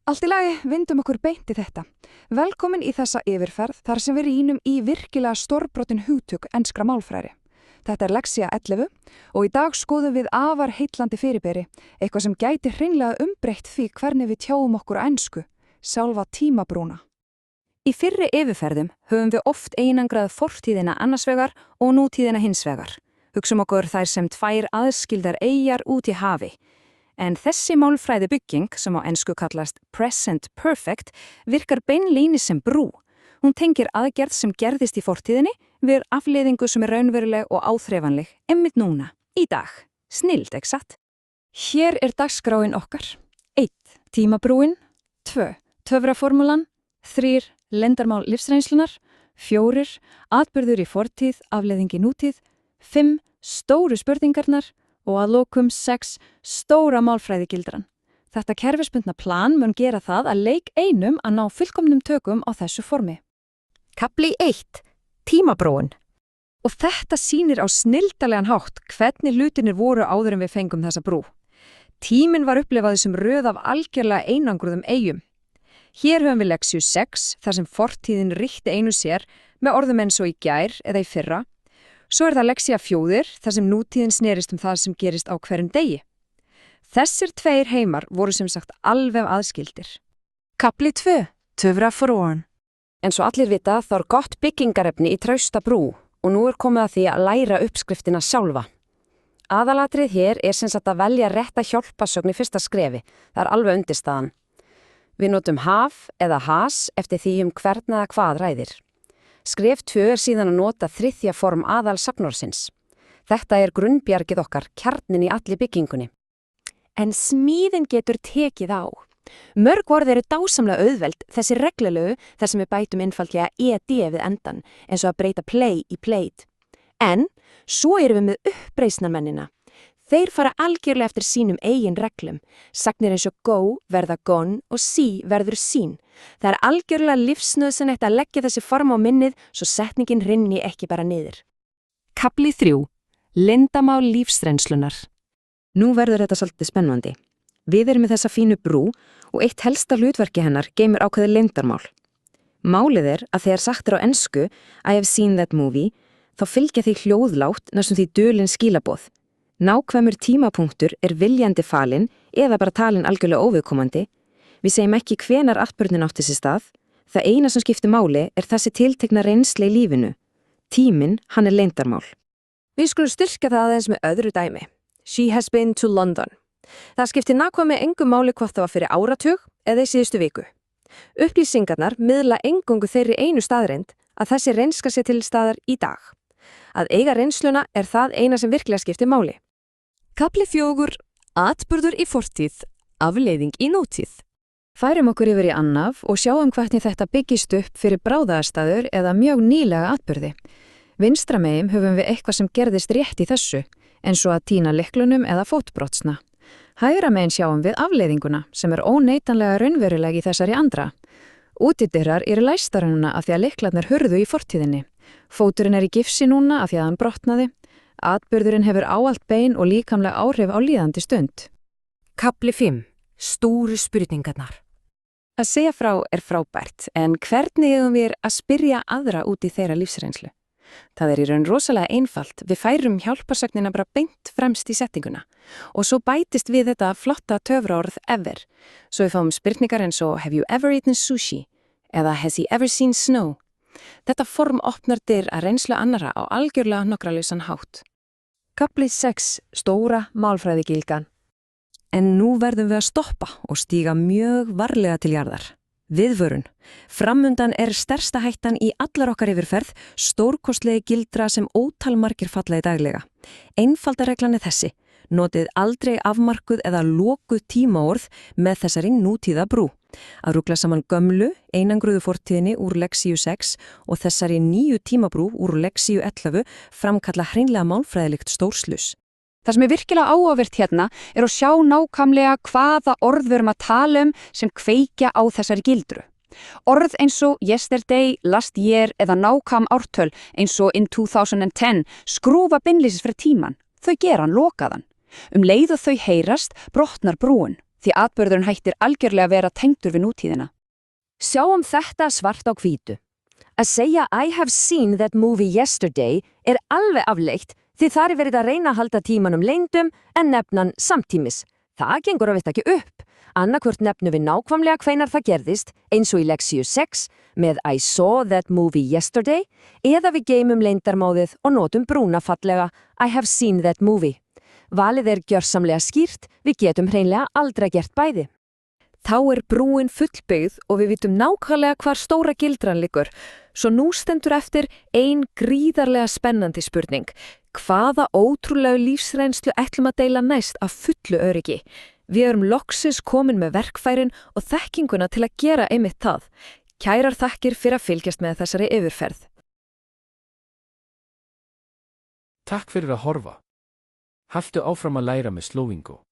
Allt í lagi, vindum okkur beint í þetta. Velkomin í þessa yfirferð þar sem við rýnum í virkilega stórbrotin hugtök enskra málfræði. Þetta er Lexía 11 og í dag skoðum við afar heillandi fyrirbæri, eitthvað sem gæti hreinlega umbreytt því hvernig við tjáum okkur á ensku, sjálfa tímabrúna. Í fyrri yfirferðum höfum við oft einangrað fortíðina annars vegar og nútíðina hins vegar. Hugsum okkur þær sem tvær aðskildar eyjar út í hafi. En þessi málfræði bygging, sem á ensku kallast present perfect, virkar beinlínis sem brú. Hún tengir aðgerð sem gerðist í fortíðinni við afleiðingu sem er raunveruleg og áþreifanleg, einmitt núna, í dag. Snilld, ekki satt? Hér er dagskráin okkar. 1. Tímabrúin. 2. Töfraformúlan. 3. Leyndarmál lífsreynslunar. 4. Atburður í fortíð, afleiðing í nútíð. 5. Stóru spurningarnar. Og að lokum 6. Stóra málfræðigildran. Þetta kerfisbundna plan mun gera það að leik einum að ná fullkomnum tökum á þessu formi. Kafli 1. Tímabrúin. Og þetta sýnir á snilldarlegan hátt hvernig hlutinir voru áður en við fengum þessa brú. Tíminn var upplifaði sem röð af algjörlega einangruðum eyjum. Hér höfum við Lexíu 6, þar sem fortíðin ríkti einu sér með orðum eins og í gær eða í fyrra. Svo er það Lexía 4, þar sem nútíðin snerist það sem gerist á hverjum degi. Þessir tveir heimar voru sem sagt alveg aðskildir. Kafli 2. Töfraformúlan. En svo allir vita þá er gott byggingarefni í trausta brú og nú er komið að því að læra uppskriftina sjálfa. Aðalatrið hér er sem sagt að velja rétta hjálpasögn í fyrsta skrefi. Það er alveg undirstaðan. Við notum haf eða has eftir því hvern eða hvað ræðir. Skref 2 er síðan að nota þriðja form aðal sagnorðsins. Þetta er grunnbjargið okkar, kjarnin í allir byggingunni. En smíðin getur tekið á. Mörg orð eru dásamlega auðveld, þessi reglulegu þar sem við bætum einfaldlega ed við endan, eins og að breyta play í played. En svo erum við með uppreisnarmennina. Þeir fara algjörlega eftir sínum eigin reglum. Sagnir eins og go verða gone og see verður seen. Það er algjörlega lífsnauðsynlegt að leggja þessi form á minnið svo setningin rinni ekki bara niður. Kafli 3. Leyndarmál lífsreynslunar. Nú verður þetta svolítið spennandi. Við erum með þessa fínu brú og eitt helsta hlutverki hennar geymir ákveðið leyndarmál. Málið er að þegar sagt er á ensku I have seen that movie, þá fylgja því hljóðlátt næstum því dulin skilaboð. Nákvæmur tímapunktur er viljandi falinn eða bara talin algjörlega óviðkomandi. Við segjum ekki hvenar atburðin átti sér stað. Það eina sem skiptir máli er þessi tiltekna reynsla í lífinu. Tíminn, hann er leyndarmál. Við skulum styrkja það aðeins með öðru dæmi. She has been to London. Það skiptir nákvæmlega engu máli hvort það var fyrir áratug eða í síðustu viku. Upplýsingarnar miðla engungu þeirri einu staðreind að þessi reynska sé til staðar í dag. Að eiga reynsluna er það eina sem virkilega skiptir máli. Kafli 4. Atburður í fortíð, afleiðing í nútíð. Færum okkur yfir í annaf og sjáum hvernig þetta byggist upp fyrir bráðaðarstaður eða mjög nýlega atburði. Vinstra megin höfum við eitthvað sem gerðist rétt í þessu, eins og að týna lyklunum eða fótbrottsna. Hægra megin sjáum við afleiðinguna sem er óneitanlega raunveruleg í þessari andra. Útidyrrar eru læstar núna af því að lyklarnir hurðu í fortíðinni. Fóturinn er í gifsi núna af því að hann brotnaði. Atburðurinn hefur áallt bein og líkamlega áhrif á líðandi stund. Kafli 5. Stóru spurningarnar. Að segja frá er frábært, en hvernig eigum við að spyrja aðra út í þeirra lífsreynslu? Það er í raun rosalega einfalt, við færum hjálparsögnina bara beint fremst í settinguna. Og svo bætist við þetta flotta töfraorð ever. Svo við fáum spurningar eins og Have you ever eaten sushi? Eða Has he ever seen snow? Þetta form opnar dyr að reynslu annara á algjörlega nokralausan hátt. Kafli 6. Stóra málfræðigilgan. En nú verðum við að stoppa og stíga mjög varlega til jarðar. Viðvörun. Framundan er stærsta hættan í allar okkar yfirferð, stórkostlegi gildra sem ótalmargir falla í daglega. Einfaldareglan er þessi. Notið aldrei afmarkuð eða lokuð tímaorð með þessari nútíða brú. Að rugla saman gömlu, einangruðu fortíðinni úr Lexíu 6 og þessari nýju tímabrú úr Lexíu 11 framkalla hreinlega málfræðilegt stórslus. Það sem er virkilega áhugavert hérna er að sjá nákvæmlega hvaða orð við erum að tala sem kveikja á þessari gildru. Orð eins og yesterday, last year eða nákvæm ártöl eins og in 2010 skrúfa beinlýsis fyrir tíman. Þau gera hann lokaðan. Leið og þau heyrast brotnar brúin. því atburðurinn hættir algjörlega að vera tengdur við nútíðina. Sjáum þetta svart á hvítu. Að segja I have seen that movie yesterday alveg afleitt því þar verið að reyna að halda tímanum leyndum en nefnan samtímis. Það gengur að veit ekki upp. Annarkvort nefnum við nákvæmlega hvenar það gerðist, eins og í leksíu 6 með I saw that movie yesterday, eða við geymum leyndarmáðið og notum brúna fallega I have seen that movie. Valið gjörsamlega skýrt, við getum hreinlega aldrei gert bæði. Þá brúin fullbyggð og við vitum nákvæmlega hvar stóra gildran liggur. Svo nú stendur eftir ein gríðarlega spennandi spurning. Hvaða ótrúlegu lífsreynslu ætlum að deila næst af fullu öryggi? Við erum loksins komin með verkfærin og þekkinguna til að gera einmitt það. Kærar þakkir fyrir að fylgjast með þessari yfirferð. Takk fyrir að horfa. Haltu áfram að læra með Slowingo.